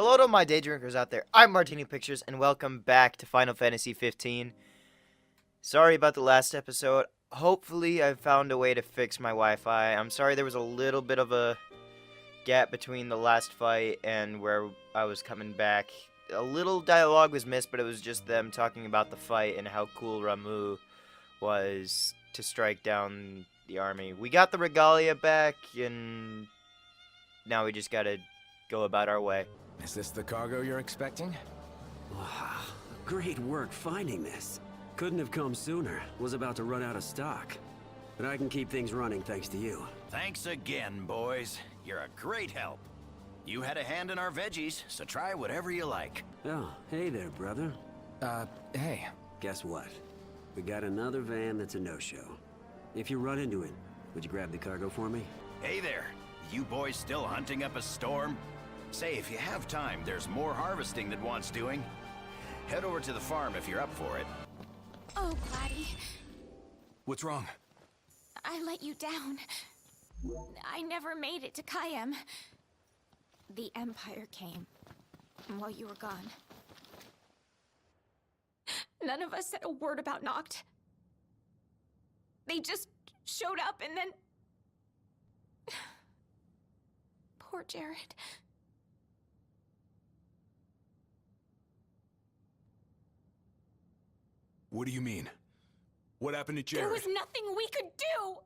Hello to my day drinkers out there. I'm MartiniPictures, and welcome back to Final Fantasy 15. Sorry about the last episode. Hopefully, I found a way to fix my Wi-Fi. I'm sorry there was a little bit of a gap between the last fight and where I was coming back. A little dialogue was missed, but it was just them talking about the fight and how cool Ramu was to strike down the army. We got the regalia back, and now we just gotta go about our way. Is this the cargo you're expecting? Wow, great work finding this. Couldn't have come sooner. Was about to run out of stock. But I can keep things running thanks to you. Thanks again, boys. You're a great help. You had a hand in our veggies, so try whatever you like. Oh, hey there, brother. Hey. Guess what? We got another van that's a no-show. If you run into it, would you grab the cargo for me? Hey there. You boys still hunting up a storm? Say, if you have time, there's more harvesting that wants doing. Head over to the farm if you're up for it. Oh, Gladdy. What's wrong? I let you down. I never made it to Kayem. The Empire came while you were gone. None of us said a word about Noct. They just showed up and then... Poor Jared. What do you mean? What happened to Jared? There was nothing we could do!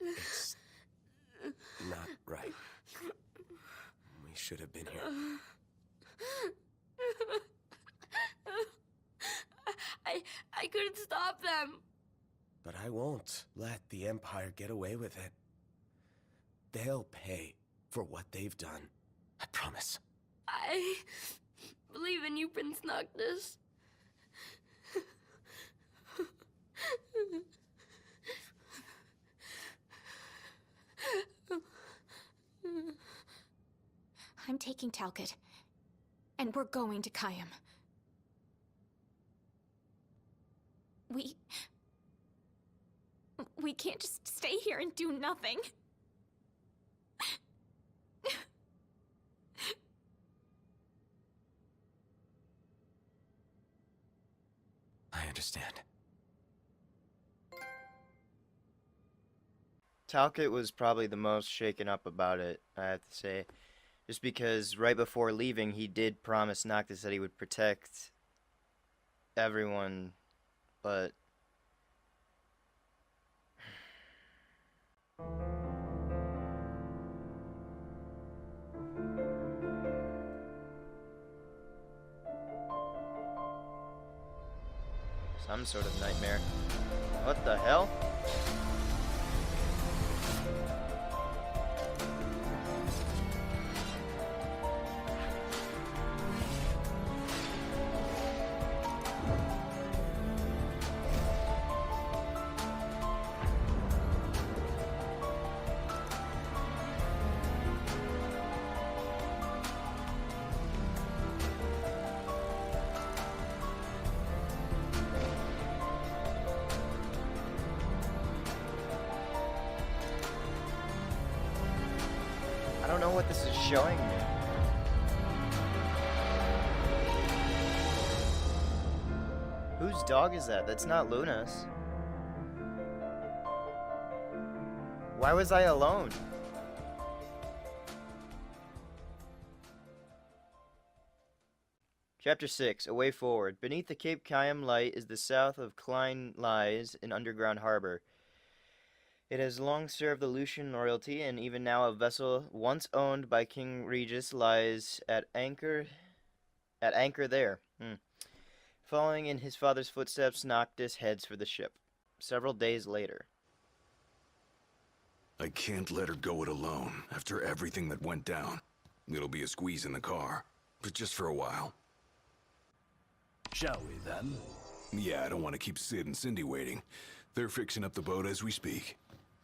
It's not right. We should have been here. I couldn't stop them. But I won't let the Empire get away with it. They'll pay for what they've done. I promise. I believe in you, Prince Noctis. I'm taking Talcott, and we're going to Kayem. We can't just stay here and do nothing. I understand. Talcott was probably the most shaken up about it, I have to say. Just because right before leaving, he did promise Noctis that he would protect everyone, but... some sort of nightmare. What the hell? I don't know what this is showing me. Whose dog is that? That's not Luna's. Why was I alone? Chapter 6, A Way Forward. Beneath the Cape Kayem light is the south of Klein lies an underground harbor. It has long served the Lucian royalty, and even now a vessel once owned by King Regis lies at anchor there. Following in his father's footsteps, Noctis heads for the ship. Several days later. I can't let her go it alone after everything that went down. It'll be a squeeze in the car, but just for a while. Shall we then? Yeah, I don't want to keep Sid and Cindy waiting. They're fixing up the boat as we speak.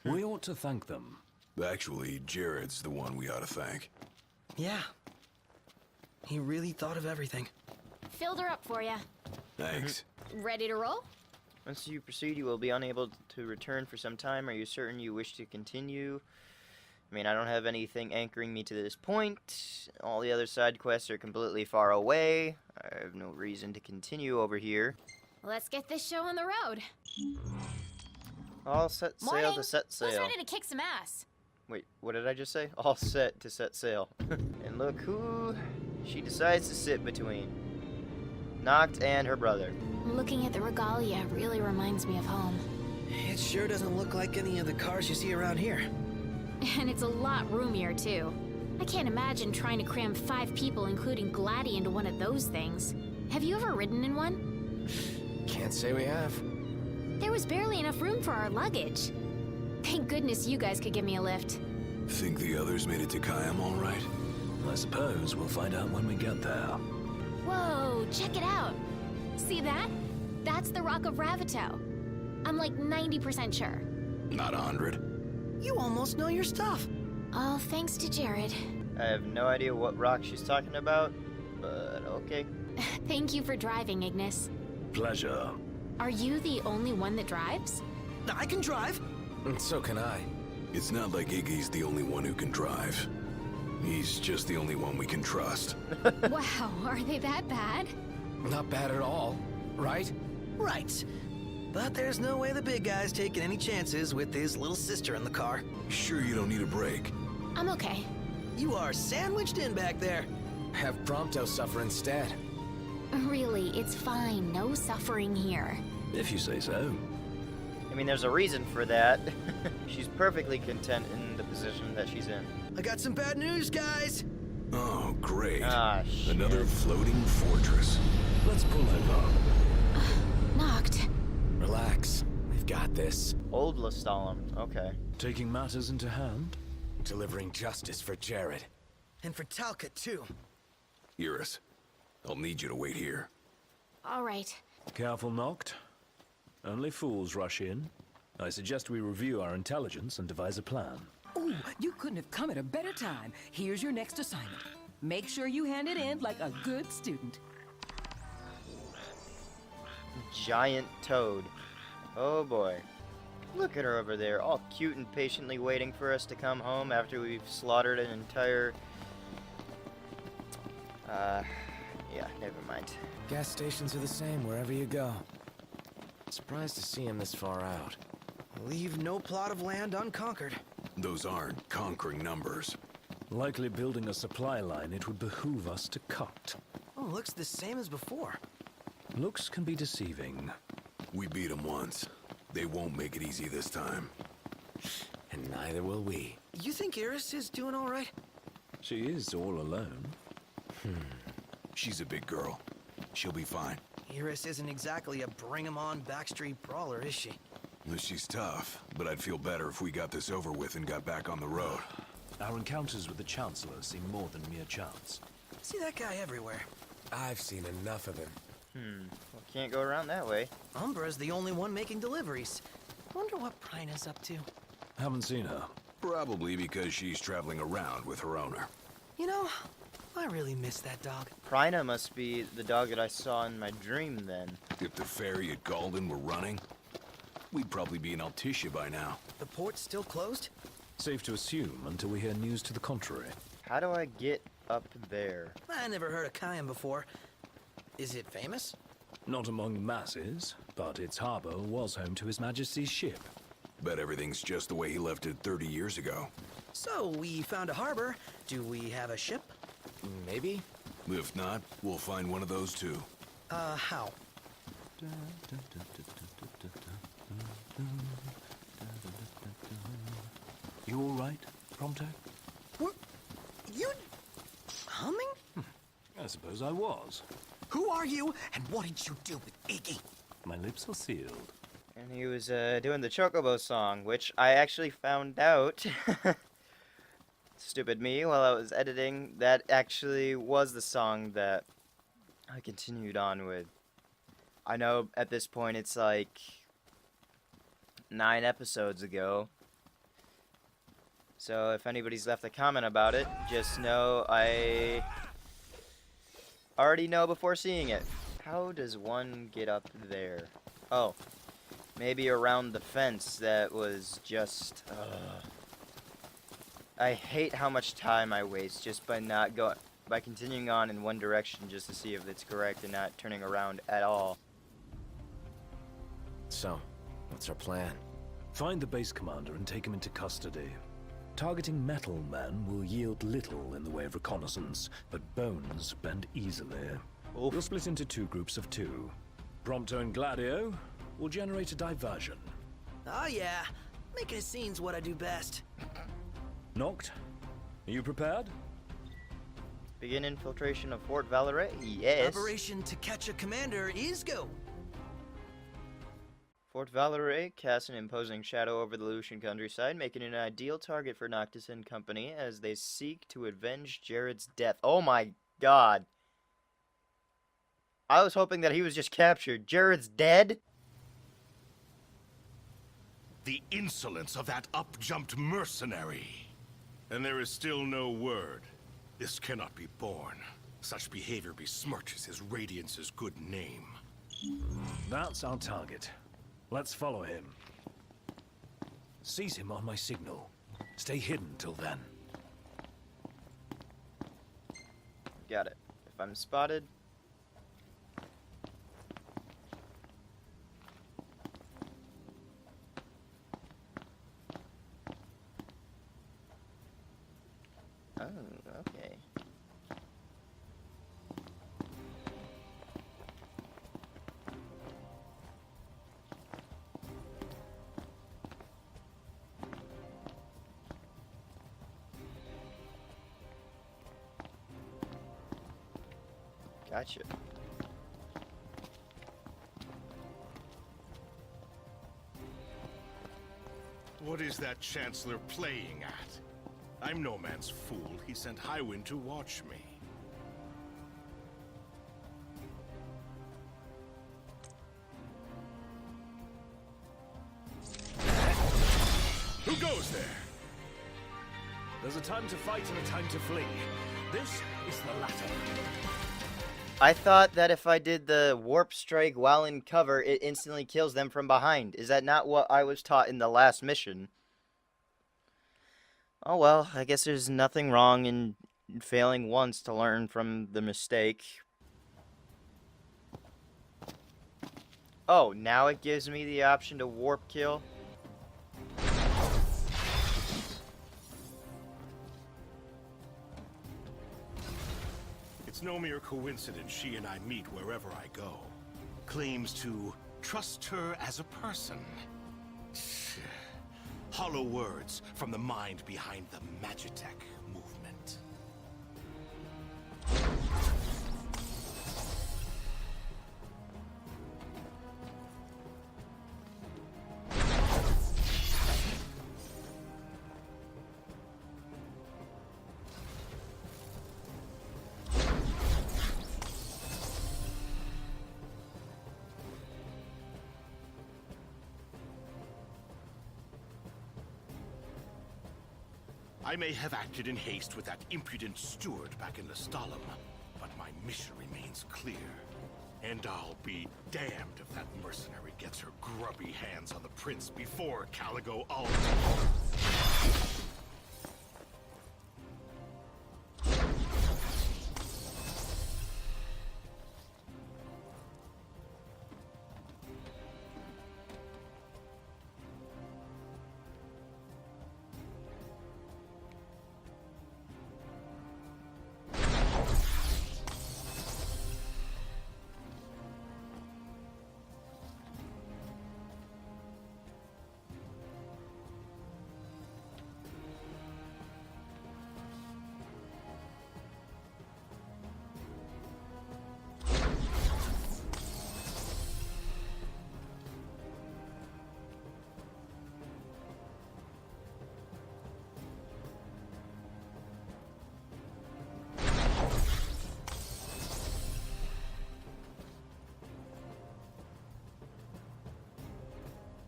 We ought to thank them. Actually, Jared's the one we ought to thank. Yeah. He really thought of everything. Filled her up for you. Thanks. Ready to roll? Once you proceed, you will be unable to return for some time. Are you certain you wish to continue? I mean, I don't have anything anchoring me to this point. All the other side quests are completely far away. I have no reason to continue over here. Let's get this show on the road. All set sail Morning. to set Who's sail. ready to kick some ass? Wait, what did I just say? All set to set sail. And look who she decides to sit between. Noct and her brother. Looking at the regalia really reminds me of home. It sure doesn't look like any of the cars you see around here. And it's a lot roomier, too. I can't imagine trying to cram 5 people, including Gladdy, into one of those things. Have you ever ridden in one? Can't say we have. There was barely enough room for our luggage. Thank goodness you guys could give me a lift. Think the others made it to Kayam all right? I suppose we'll find out when we get there. Whoa, check it out. See that? That's the Rock of Ravito. I'm like 90% sure. Not 100. You almost know your stuff. All thanks to Jared. I have no idea what rock she's talking about, but okay. Thank you for driving, Ignis. Pleasure. Are you the only one that drives? I can drive. And so can I. It's not like Iggy's the only one who can drive. He's just the only one we can trust. Wow, are they that bad? Not bad at all, right? Right. But there's no way the big guy's taking any chances with his little sister in the car. Sure you don't need a break? I'm okay. You are sandwiched in back there. Have Prompto suffer instead. Really, it's fine. No suffering here. If you say so. I mean, there's a reason for that. She's perfectly content in the position that she's in. I got some bad news, guys. Oh, great. Ah, shit. Another floating fortress. Let's pull over. Knocked. Relax. We've got this. Old Lestalem. Okay. Taking matters into hand? Delivering justice for Jared. And for Talca, too. Iris, I'll need you to wait here. All right. Careful, Noct. Only fools rush in. I suggest we review our intelligence and devise a plan. Ooh, you couldn't have come at a better time. Here's your next assignment. Make sure you hand it in like a good student. Giant toad. Oh boy. Look at her over there, all cute and patiently waiting for us to come home after we've slaughtered an entire... yeah, never mind. Gas stations are the same wherever you go. Surprised to see him this far out. Leave no plot of land unconquered. Those aren't conquering numbers. Likely building a supply line it would behoove us to cut. Oh, looks the same as before. Looks can be deceiving. We beat them once. They won't make it easy this time. And neither will we. You think Iris is doing all right? She is all alone. She's a big girl. She'll be fine. Iris isn't exactly a bring-em-on backstreet brawler, is she? She's tough, but I'd feel better if we got this over with and got back on the road. Our encounters with the Chancellor seem more than mere chance. See that guy everywhere. I've seen enough of him. Well, can't go around that way. Umbra's the only one making deliveries. Wonder what Prina's up to. Haven't seen her. Probably because she's traveling around with her owner. You know, I really miss that dog. Prina must be the dog that I saw in my dream then. If the ferry at Galden were running, we'd probably be in Altissia by now. The port's still closed? Safe to assume until we hear news to the contrary. How do I get up there? I never heard of Kayam before. Is it famous? Not among masses, but its harbor was home to His Majesty's ship. Bet everything's just the way he left it 30 years ago. So, we found a harbor. Do we have a ship? Maybe? If not, we'll find one of those too. How? You all right, Prompto? What? You... humming? I suppose I was. Who are you, and what did you do with Iggy? My lips are sealed. And he was doing the Chocobo song, which I actually found out, stupid me, while I was editing, that actually was the song that I continued on with. I know at this point it's like 9 episodes ago, So if anybody's left a comment about it, just know I already know before seeing it. How does one get up there? Oh, maybe around the fence that was just... I hate how much time I waste just by continuing on in one direction just to see if it's correct and not turning around at all. So, what's our plan? Find the base commander and take him into custody. Targeting metal men will yield little in the way of reconnaissance, but bones bend easily. Oof. We'll split into 2 groups of 2. Prompto and Gladio will generate a diversion. Oh yeah, making a scene's what I do best. Noct, are you prepared? Begin infiltration of Fort Valeret? Yes. Operation To Catch a Commander is go. Fort Valeret casts an imposing shadow over the Lucian countryside, making it an ideal target for Noctis and company as they seek to avenge Jared's death. Oh my god. I was hoping that he was just captured. Jared's dead? The insolence of that up-jumped mercenary. And there is still no word. This cannot be borne. Such behavior besmirches his Radiance's good name. That's our target. Let's follow him. Seize him on my signal. Stay hidden till then. Got it. If I'm spotted... Oh, okay. Gotcha. What is that Chancellor playing at? I'm no man's fool. He sent Highwind to watch me. Who goes there? There's a time to fight and a time to flee. This is the latter. I thought that if I did the warp strike while in cover, it instantly kills them from behind. Is that not what I was taught in the last mission? Oh well, I guess there's nothing wrong in failing once to learn from the mistake. Oh, now it gives me the option to warp kill? It's no mere coincidence she and I meet wherever I go. Claims to trust her as a person. Hollow words from the mind behind the Magitech movement. I may have acted in haste with that impudent steward back in the Lestalem, but my mission remains clear. And I'll be damned if that mercenary gets her grubby hands on the prince before Caligo Ultimate.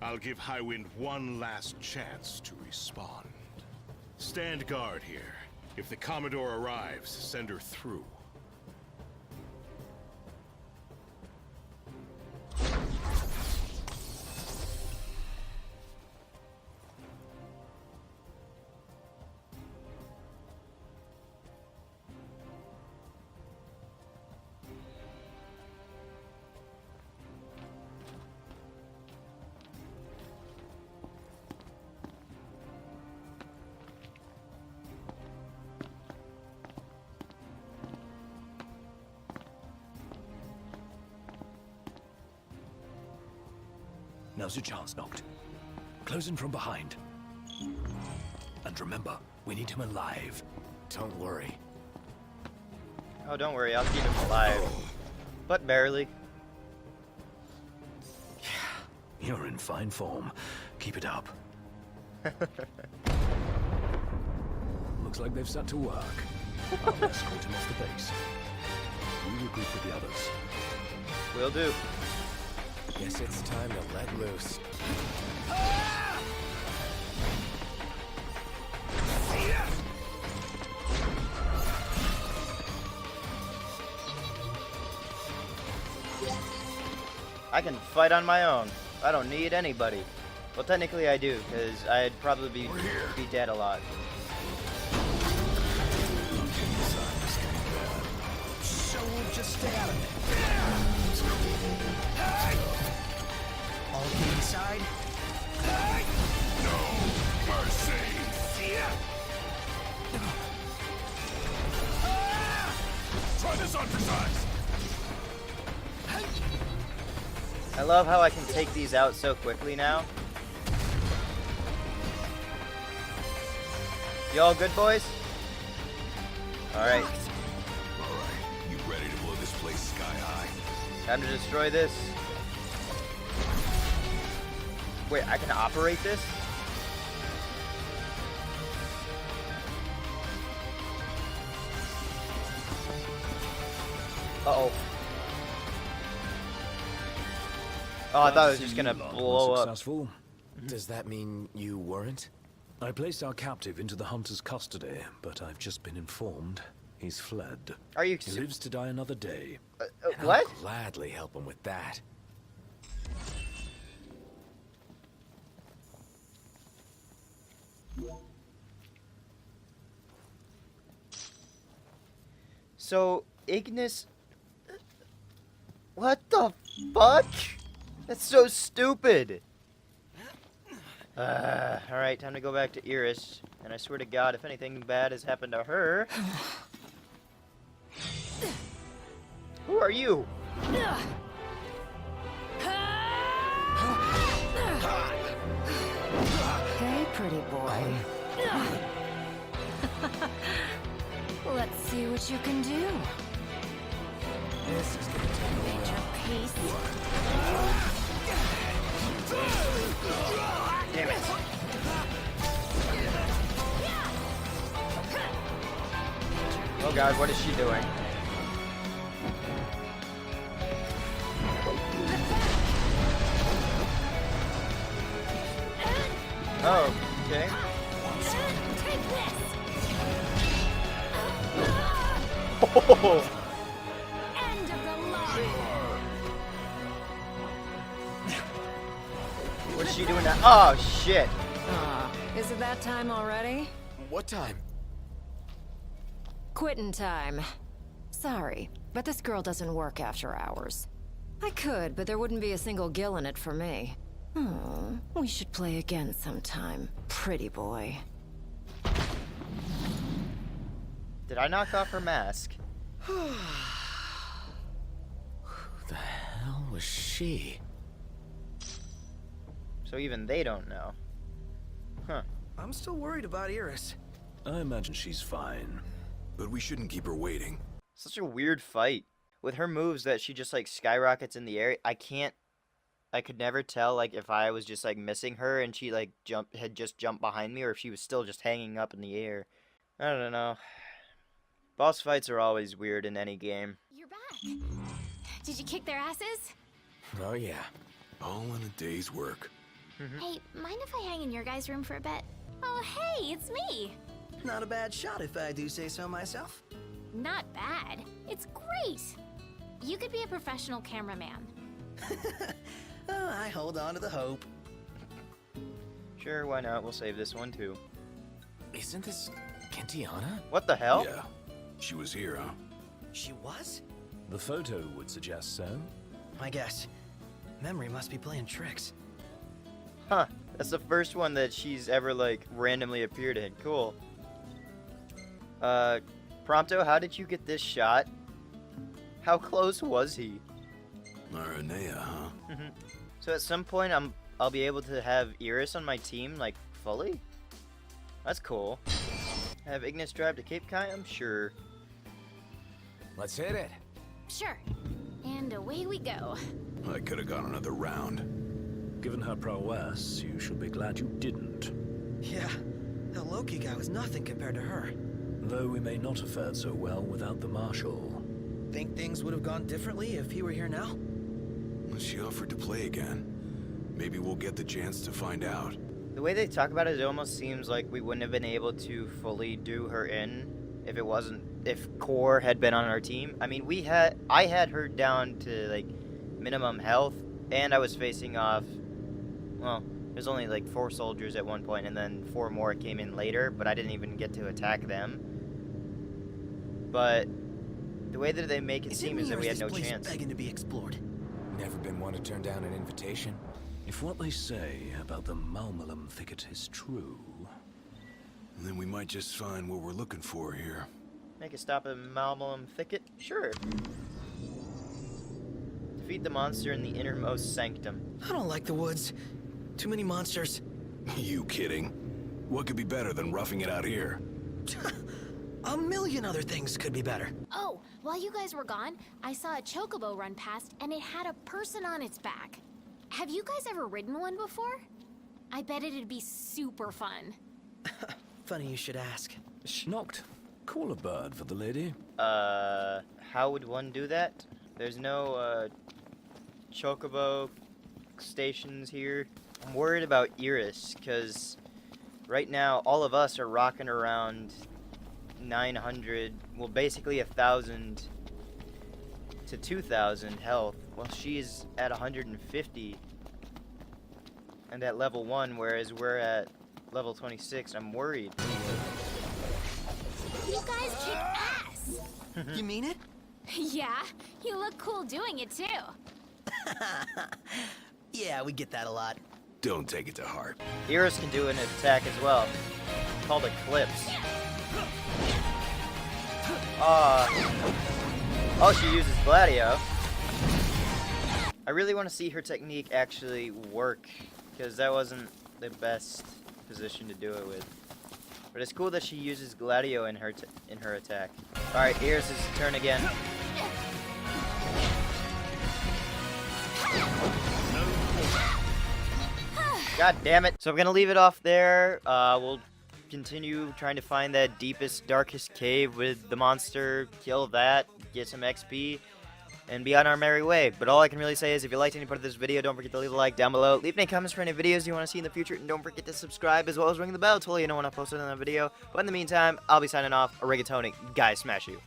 I'll give Highwind one last chance to respond. Stand guard here. If the Commodore arrives, send her through. Now's your chance, Noct. Close in from behind. And remember, we need him alive. Don't worry. Oh, don't worry, I'll keep him alive. But barely. You're in fine form. Keep it up. Looks like they've set to work. I'll escort him off the base. You regroup with the others. Will do. Guess it's time to let loose. I can fight on my own. I don't need anybody. Well, technically I do, because I'd probably be dead a lot. So we'll just stay out of it. All get inside. No mercy! Try this on for size! I love how I can take these out so quickly now. Y'all good, boys? Alright. Alright, you ready to blow this place sky high? Time to destroy this. Wait, I can operate this? Uh-oh. Oh, I thought it was just gonna blow up. Successful. Does that mean you weren't? I placed our captive into the hunter's custody, but I've just been informed he's fled. Are you He lives to die another day. what? I'll gladly help him with that. So, Ignis... What the fuck? That's so stupid. Alright, time to go back to Iris. And I swear to God, if anything bad has happened to her... Who are you? Hey, pretty boy. Let's see what you can do. This is gonna take a while. Peace. Damn it. Oh God, what is she doing? Oh, okay. Take this. Oh, End of the line. what's she doing now? Oh shit. Is it that time already? What time? Quitting time. Sorry, but this girl doesn't work after hours. I could, but there wouldn't be a single gill in it for me. We should play again sometime, pretty boy. Did I knock off her mask? Who the hell was she? So even they don't know. Huh. I'm still worried about Iris. I imagine she's fine. But we shouldn't keep her waiting. Such a weird fight. With her moves that she just like skyrockets in the air, I could never tell like if I was just like missing her and she like had just jumped behind me or if she was still just hanging up in the air. I don't know. Boss fights are always weird in any game. You're back. Did you kick their asses? Oh yeah. All in a day's work. Hey, mind if I hang in your guys' room for a bit? Oh, hey, it's me. Not a bad shot if I do say so myself. Not bad. It's great. You could be a professional cameraman. Oh, I hold on to the hope. Sure, why not? We'll save this one too. Isn't this Kentiana? What the hell? Yeah. She was here, huh? She was? The photo would suggest so. I guess. Memory must be playing tricks. Huh. That's the first one that she's ever, like, randomly appeared in. Cool. Prompto, how did you get this shot? How close was he? ARENEA, huh? So at some point, I'll be able to have Iris on my team, like, fully? That's cool. Have Ignis drive to Cape Kai? I'm sure. Let's hit it. Sure. And away we go. I could have gone another round. Given her prowess, you should be glad you didn't. Yeah, that Loki guy was nothing compared to her. Though we may not have fared so well without the Marshal. Think things would have gone differently if he were here now? She offered to play again. Maybe we'll get the chance to find out. The way they talk about it, it almost seems like we wouldn't have been able to fully do her in if Core had been on our team. I mean, I had her down to, like, minimum health, and I was facing off, well, there's only like 4 soldiers at one point, and then 4 more came in later, but I didn't even get to attack them. But the way that they make it seem is that we had no chance. Begging to be explored. Never been one to turn down an invitation. If what they say about the Malmalum thicket is true... Then we might just find what we're looking for here. Make a stop at Malmalum Thicket? Sure. Defeat the monster in the innermost sanctum. I don't like the woods. Too many monsters. You kidding? What could be better than roughing it out here? A million other things could be better. Oh, while you guys were gone, I saw a chocobo run past and it had a person on its back. Have you guys ever ridden one before? I bet it'd be super fun. Funny you should ask. Schnocked. Call a bird for the lady. How would one do that? There's no, chocobo stations here. I'm worried about Iris, because right now all of us are rocking around 900, well, basically 1,000 to 2,000 health, while she's at 150 and at level 1, whereas we're at level 26. I'm worried. You guys kick ass! You mean it? Yeah, you look cool doing it too. Yeah, we get that a lot. Don't take it to heart. Iris can do an attack as well, called Eclipse. Oh, she uses Gladio. I really want to see her technique actually work, because that wasn't the best position to do it with. But it's cool that she uses Gladio in her attack. All right, Iris' turn again. God damn it! So I'm gonna leave it off there. We'll continue trying to find that deepest, darkest cave with the monster, kill that, get some XP, and be on our merry way. But all I can really say is if you liked any part of this video, don't forget to leave a like down below. Leave any comments for any videos you want to see in the future, and don't forget to subscribe as well as ring the bell to let you know when I post another video. But in the meantime, I'll be signing off. Rigatoni, guys, smash you.